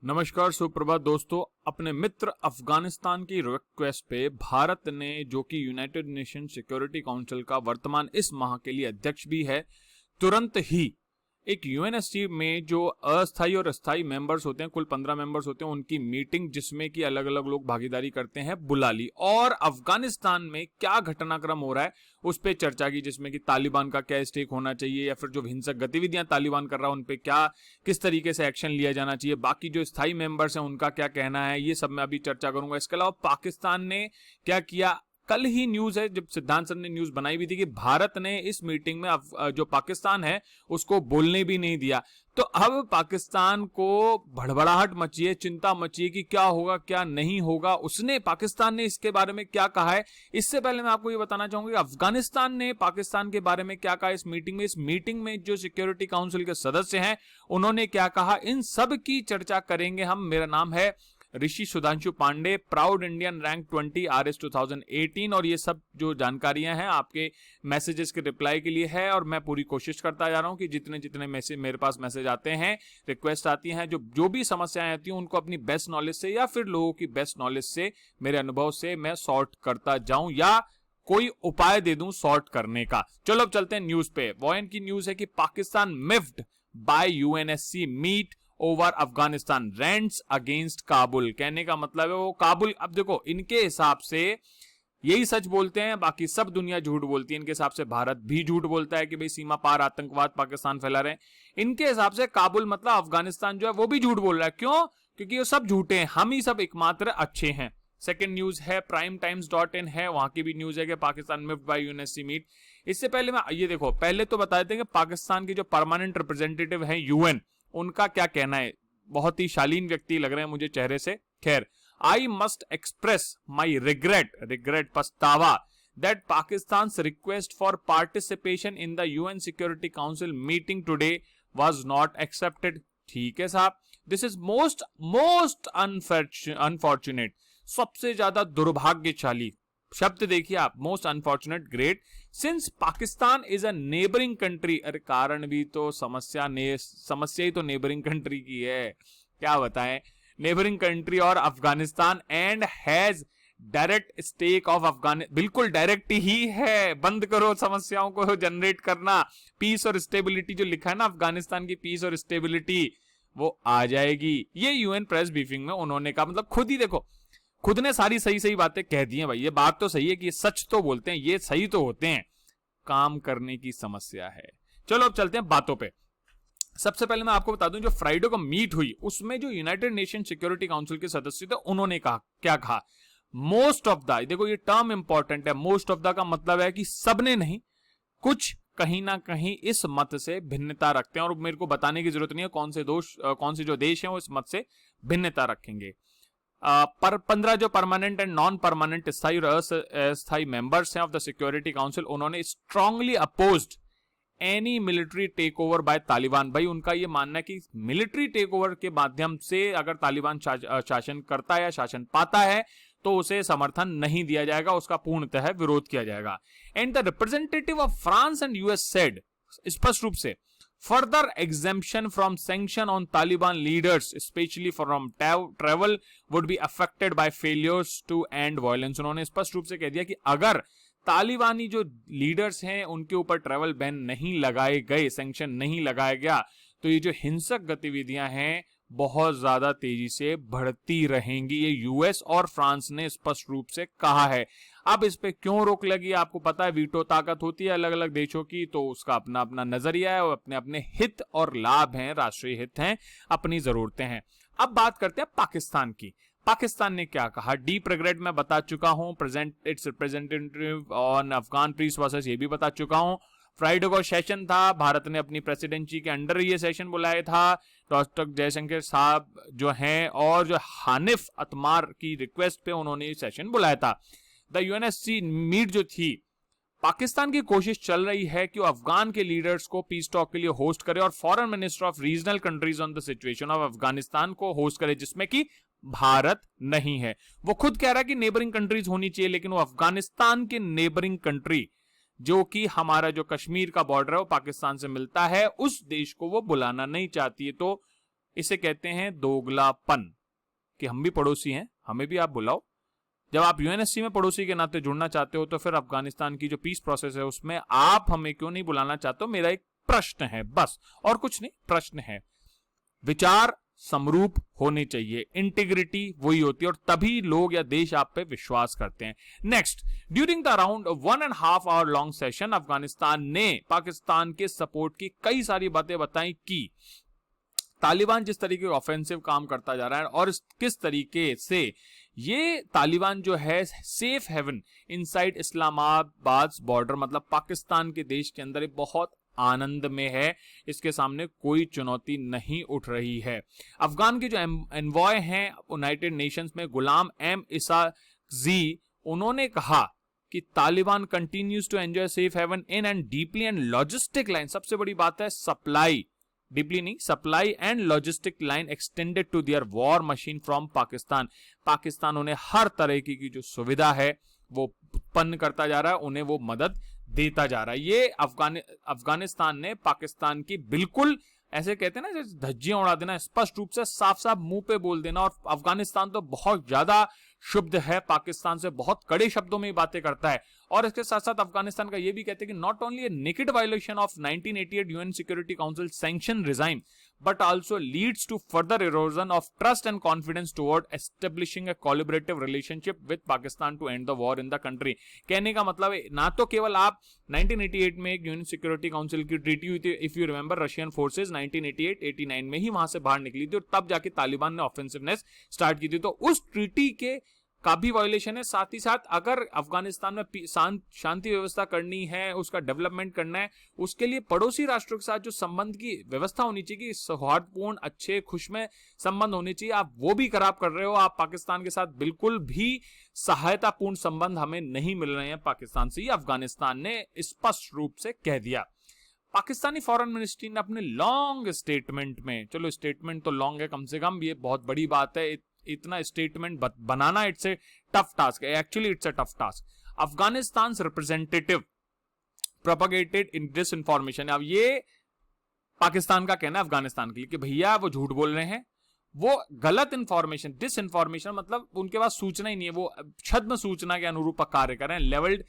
नमस्कार, सुप्रभात दोस्तों। अपने मित्र अफगानिस्तान की रिक्वेस्ट पे भारत ने, जो कि यूनाइटेड नेशन सिक्योरिटी काउंसिल का वर्तमान इस माह के लिए अध्यक्ष भी है, तुरंत ही एक यूएनएससी में जो अस्थायी और स्थायी मेंबर्स होते हैं, कुल 15 मेंबर्स होते हैं, उनकी मीटिंग जिसमें कि अलग अलग लोग भागीदारी करते हैं, बुला ली। और अफगानिस्तान में क्या घटनाक्रम हो रहा है उस पर चर्चा की, जिसमें कि तालिबान का क्या स्टेक होना चाहिए या फिर जो हिंसक गतिविधियां तालिबान कर रहा है उन पे क्या, किस तरीके से एक्शन लिया जाना चाहिए, बाकी जो स्थायी मेंबर्स हैं उनका क्या कहना है, ये सब मैं अभी चर्चा करूंगा। इसके अलावा पाकिस्तान ने क्या किया, कल ही न्यूज है, जब सिद्धांत सर ने न्यूज बनाई भी थी कि भारत ने इस मीटिंग में जो पाकिस्तान है उसको बोलने भी नहीं दिया। तो अब पाकिस्तान को भड़बड़ाहट मची है, चिंता मची है कि क्या होगा क्या नहीं होगा। पाकिस्तान ने इसके बारे में क्या कहा है। इससे पहले मैं आपको ये बताना चाहूंगा कि अफगानिस्तान ने पाकिस्तान के बारे में क्या कहा इस मीटिंग में जो सिक्योरिटी काउंसिल के सदस्य हैं उन्होंने क्या कहा, इन सब की चर्चा करेंगे हम। मेरा नाम है Rishi Sudhanshu Pandey, proud Indian, rank 20 RS 2018। और ये सब जो जानकारियां हैं आपके मैसेजेस के रिप्लाई के लिए है, और मैं पूरी कोशिश करता जा रहा हूं कि जितने जितने मैसेज मेरे पास मैसेज आते हैं, रिक्वेस्ट आती हैं, जो भी समस्याएं आती हैं उनको अपनी बेस्ट नॉलेज से या फिर लोगों की बेस्ट नॉलेज से, मेरे अनुभव से मैं सॉर्ट करता जाऊं या कोई उपाय दे दूं सॉर्ट करने का। चलो अब चलते हैं न्यूज पे। वॉयन की न्यूज है कि Pakistan miffed by UNSC meet over Afghanistan rants against Kabul. कहने का मतलब है वो काबुल, अब देखो इनके हिसाब से यही सच बोलते हैं, बाकी सब दुनिया झूठ बोलती है। इनके हिसाब से भारत भी झूठ बोलता है कि भाई सीमा पार आतंकवाद पाकिस्तान फैला रहे हैं। इनके हिसाब से काबुल मतलब अफगानिस्तान जो है वो भी झूठ बोल रहा है। क्यों? क्योंकि वो सब झूठे हैं, हम ही सब एकमात्र अच्छे हैं। सेकेंड न्यूज है primetimes.in है, वहां की भी न्यूज है कि Pakistan miffed by UNSC meet. इससे पहले मैं ये देखो, पहले तो बताए थे कि पाकिस्तान के जो परमानेंट रिप्रेजेंटेटिव हैं यूएन, उनका क्या कहना है। बहुत ही शालीन व्यक्ति लग रहे हैं मुझे चेहरे से। खैर, I must express my regret पछतावा that Pakistan request for participation in the UN security council meeting today was not accepted. ठीक है साहब, दिस इज मोस्ट अनफॉर्चुनेट, सबसे ज्यादा दुर्भाग्यशाली शब्द देखिए आप, most unfortunate great, since Pakistan is a neighbouring country. अरे कारण भी तो समस्या ही तो नेबरिंग कंट्री की है, क्या बताएं। नेबरिंग कंट्री और Afghanistan and has direct stake of Afghanistan, बिल्कुल डायरेक्ट ही है। बंद करो समस्याओं को जनरेट करना। पीस और स्टेबिलिटी जो लिखा है ना, अफगानिस्तान की पीस और स्टेबिलिटी, वो आ जाएगी। ये यूएन प्रेस ब्रीफिंग में उन्होंने कहा, मतलब खुद ही देखो, खुद ने सारी सही बातें कह दी हैं भाई। ये बात तो सही है कि ये सच तो बोलते हैं, ये सही तो होते हैं, काम करने की समस्या है। चलो अब चलते हैं बातों पे। सबसे पहले मैं आपको बता दूं, जो फ्राइडे को मीट हुई उसमें जो यूनाइटेड नेशन सिक्योरिटी काउंसिल के सदस्य थे उन्होंने कहा, क्या कहा, मोस्ट ऑफ द, देखो ये टर्म इंपॉर्टेंट है, मोस्ट ऑफ द का मतलब है कि सबने नहीं, कुछ कहीं ना कहीं इस मत से भिन्नता रखते हैं। और मेरे को बताने की जरूरत नहीं है कौन से जो देश हैं वो इस मत से भिन्नता रखेंगे। पर 15 जो परमानेंट एंड नॉन परमानेंट स्थायी और अस्थायी मेंबर्स हैं ऑफ द सिक्योरिटी काउंसिल, उन्होंने strongly opposed any military takeover by Taliban. भाई उनका ये मानना है कि मिलिट्री टेक ओवर के माध्यम से अगर तालिबान शासन करता है या शासन पाता है तो उसे समर्थन नहीं दिया जाएगा, उसका पूर्णतः विरोध किया जाएगा। And the representative of France and US said, स्पष्ट रूप से, further exemption from sanction on Taliban leaders, especially from travel, would be affected by failures to end violence। उन्होंने स्पष्ट रूप से कह दिया कि अगर तालिबानी जो लीडर्स हैं उनके ऊपर ट्रैवल बैन नहीं लगाए गए, सैंक्शन नहीं लगाया गया, तो ये जो हिंसक गतिविधियां हैं बहुत ज्यादा तेजी से बढ़ती रहेंगी। ये यूएस और फ्रांस ने स्पष्ट रूप से कहा है। अब इस पे क्यों रोक लगी, आपको पता है वीटो ताकत होती है अलग अलग देशों की, तो उसका अपना अपना नजरिया है और अपने अपने हित और लाभ हैं, राष्ट्रीय हित हैं, अपनी जरूरतें हैं। अब बात करते हैं पाकिस्तान की। पाकिस्तान ने क्या कहा, डीप रिग्रेट मैं बता चुका हूं, present it's representative on Afghan peace process ये भी बता चुका हूं। फ्राइडे को सेशन था, भारत ने अपनी प्रेसिडेंसी के अंडर ये सेशन बुलाया था। डॉक्टर जयशंकर साहब जो हैं और जो हानिफ अतमार की रिक्वेस्ट पे उन्होंने ये सेशन बुलाया था। द यूएनएससी मीट जो थी, पाकिस्तान की कोशिश चल रही है कि वो अफगान के लीडर्स को पीस टॉक के लिए होस्ट करे और foreign minister of regional countries on the situation of Afghanistan को होस्ट करे, जिसमें कि भारत नहीं है। वो खुद कह रहा है कि नेबरिंग कंट्रीज होनी चाहिए, लेकिन वो अफगानिस्तान के नेबरिंग कंट्री, जो कि हमारा जो कश्मीर का बॉर्डर है वो पाकिस्तान से मिलता है, उस देश को वो बुलाना नहीं चाहती है। तो इसे कहते हैं दोगलापन, कि हम भी पड़ोसी हैं, हमें भी आप बुलाओ। जब आप यूएनएससी में पड़ोसी के नाते जुड़ना चाहते हो तो फिर अफगानिस्तान की जो पीस प्रोसेस है उसमें आप हमें क्यों नहीं बुलाना चाहते हो? मेरा एक प्रश्न है, बस, और कुछ नहीं, प्रश्न है। विचार समरूप होने चाहिए, इंटीग्रिटी वही होती है, और तभी लोग या देश आप पे विश्वास करते हैं। Next, during the around 1.5 hour long session Afghanistan ने पाकिस्तान के सपोर्ट की कई सारी बातें बताई कि तालिबान जिस तरीके का ऑफेंसिव काम करता जा रहा है और किस तरीके से ये तालिबान जो है safe haven inside Islamabad border, मतलब पाकिस्तान के देश के अंदर, बहुत आनंद में है, इसके सामने कोई चुनौती नहीं उठ रही है। अफगान के जो एनवॉय हैं यूनाइटेड नेशंस में, गुलाम एम इसाजी, उन्होंने कहा कि Taliban continues to enjoy safe haven in and deeply and logistic line, सबसे बड़ी बात है सप्लाई, डीपली नहीं, supply and logistic line extended to their war machine from Pakistan. Pakistan उन्हें हर तरह की जो सुविधा है वो उत्पन्न करता जा रहा है, उन्हें वो मदद देता जा रहा है। ये अफगानिस्तान ने पाकिस्तान की बिल्कुल, ऐसे कहते हैं ना, धज्जियां उड़ा देना, स्पष्ट रूप से साफ साफ मुंह पे बोल देना। और अफगानिस्तान तो बहुत ज्यादा शुद्ध है, पाकिस्तान से बहुत कड़े शब्दों में बातें करता है। और इसके साथ साथ अफगानिस्तान का ये भी कहते हैं कि not only A naked violation of 1988 UN security council sanction regime but also leads to further erosion of trust and confidence toward establishing a collaborative relationship with Pakistan to end the war in the country। कहने का मतलब है, ना तो केवल आप 1988 में एक यूएन सिक्योरिटी काउंसिल की ट्रीटी हुई थी, if you remember, Russian forces 1988-89 में ही वहां से बाहर निकली थी और तब जाके तालिबान ने ऑफेंसिवनेस स्टार्ट की थी, तो उस ट्रीटी के का भी वायलेशन है। साथ ही साथ अगर अफगानिस्तान में शांति व्यवस्था करनी है, उसका डेवलपमेंट करना है, उसके लिए पड़ोसी राष्ट्रों के साथ जो संबंध की व्यवस्था होनी चाहिए कि सौहार्दपूर्ण, अच्छे, खुशमय संबंध होने चाहिए, आप वो भी खराब कर रहे हो। आप पाकिस्तान के साथ बिल्कुल भी सहायतापूर्ण संबंध हमें नहीं मिल रहे हैं पाकिस्तान से, अफगानिस्तान ने स्पष्ट रूप से कह दिया। पाकिस्तानी फॉरेन मिनिस्ट्री ने अपने लॉन्ग स्टेटमेंट में, चलो स्टेटमेंट तो लॉन्ग है, कम से कम ये बहुत बड़ी बात है, इतना statement banana it's a tough task, actually it's a tough task. Afghanistan representative propagated in this information, अब ये पाकिस्तान का कहना है अफगानिस्तान के लिए कि भैया वो झूठ बोल रहे हैं, वो गलत इंफॉर्मेशन, डिस इंफॉर्मेशन, मतलब उनके पास सूचना ही नहीं है, वो छद्म सूचना के अनुरूप कार्य कर रहे हैं। लेवल्ड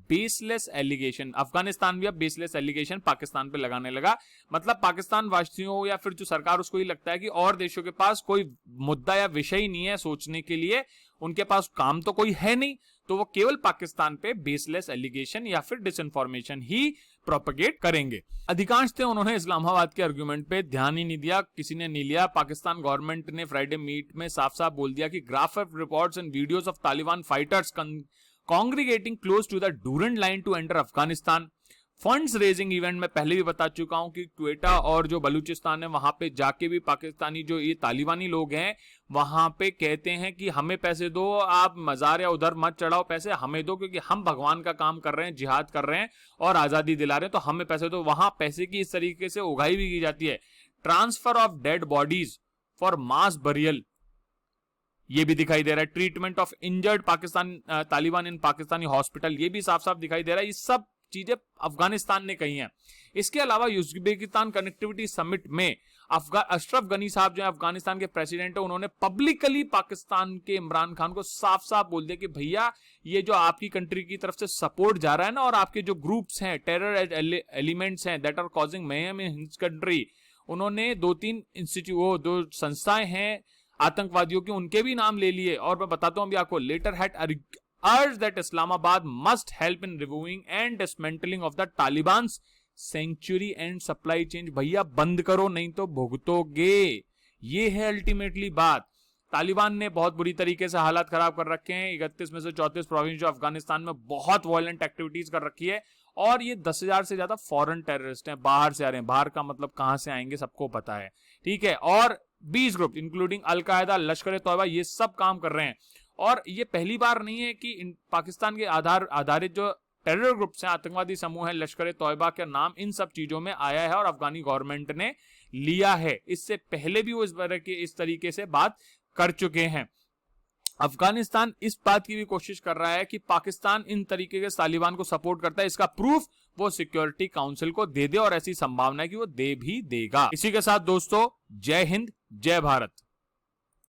बेसलेस एलिगेशन, अफगानिस्तान भी अब बेसलेस एलिगेशन पाकिस्तान पे लगाने लगा। मतलब पाकिस्तान वासियों या फिर जो सरकार, उसको ही लगता है कि और देशों के पास कोई मुद्दा या विषय ही नहीं है सोचने के लिए, उनके पास काम तो कोई है नहीं, तो वो केवल पाकिस्तान पे बेसलेस एलिगेशन या फिर डिसइंफॉर्मेशन ही प्रोपगेट करेंगे। अधिकांश थे उन्होंने इस्लामाबाद के आर्गुमेंट पे ध्यान ही नहीं दिया, किसी ने नहीं लिया। पाकिस्तान गवर्नमेंट ने फ्राइडे मीट में साफ साफ बोल दिया कि graph of reports and videos of Taliban fighters congregating close to the Durand line to enter Afghanistan। Funds raising event में पहले भी बता चुका हूं कि क्वेटा और जो बलूचिस्तान है वहां पे जाके भी पाकिस्तानी जो ये तालिबानी लोग हैं वहां पे कहते हैं कि हमें पैसे दो, आप मजार या उधर मत चढ़ाओ, पैसे हमें दो, क्योंकि हम भगवान का काम कर रहे हैं, जिहाद कर रहे हैं और आजादी दिला रहे हैं, तो हमें पैसे दो। वहां पैसे की इस तरीके से उगाई भी की जाती है। Transfer of dead bodies for mass burial, ये भी दिखाई दे रहा है। Treatment of injured Pakistan Taliban in Pakistani hospital, ये भी साफ साफ दिखाई दे रहा है। ये सब चीजें अफगानिस्तान ने कही हैं। इसके अलावा उज्बेकिस्तान कनेक्टिविटी समिट में अशरफ गनी साहब जो है अफगानिस्तान के प्रेसिडेंट है, उन्होंने पब्लिकली पाकिस्तान के इमरान खान को साफ साफ बोल दिया कि भैया ये जो आपकी कंट्री की तरफ से सपोर्ट जा रहा है ना, और आपके जो ग्रुप्स हैं, टेरर एलिमेंट्स हैं that are causing mayhem in his country, उन्होंने 2-3 इंस्टीट्यूट, 2 संस्थाएं हैं आतंकवादियों की, उनके भी नाम ले लिए। और मैं बताता हूं अभी आपको, letter had urged that Islamabad must help in removing and dismantling of the Taliban's sanctuary and supply chain. भैया बंद करो नहीं तो भुगतोगे, ये है अल्टीमेटली बात। तालिबान ने बहुत बुरी तरीके से हालात खराब कर रखे हैं। 31 में से 34 प्रोविंस जो अफगानिस्तान में बहुत वायलेंट एक्टिविटीज कर रखी है, और ये 10,000 से ज्यादा फॉरेन टेररिस्ट हैं, बाहर से आ रहे हैं। बाहर का मतलब कहां से आएंगे सबको पता है, ठीक है। और 20 ग्रुप इंक्लूडिंग अलकायदा, लश्कर तौबा, ये सब काम कर रहे हैं। और ये पहली बार नहीं है कि पाकिस्तान के आधारित जो टेरर ग्रुप्स हैं, आतंकवादी समूह है, लश्कर तौबा का नाम इन सब चीजों में आया है और अफगानी गवर्नमेंट ने लिया है। इससे पहले भी वो इस तरीके से बात कर चुके हैं। अफगानिस्तान इस बात की भी कोशिश कर रहा है कि पाकिस्तान इन तरीके के तालिबान को सपोर्ट करता है। इसका प्रूफ वो सिक्योरिटी काउंसिल को दे दे, और ऐसी संभावना है कि वो दे भी देगा। इसी के साथ दोस्तों, जय हिंद, जय भारत।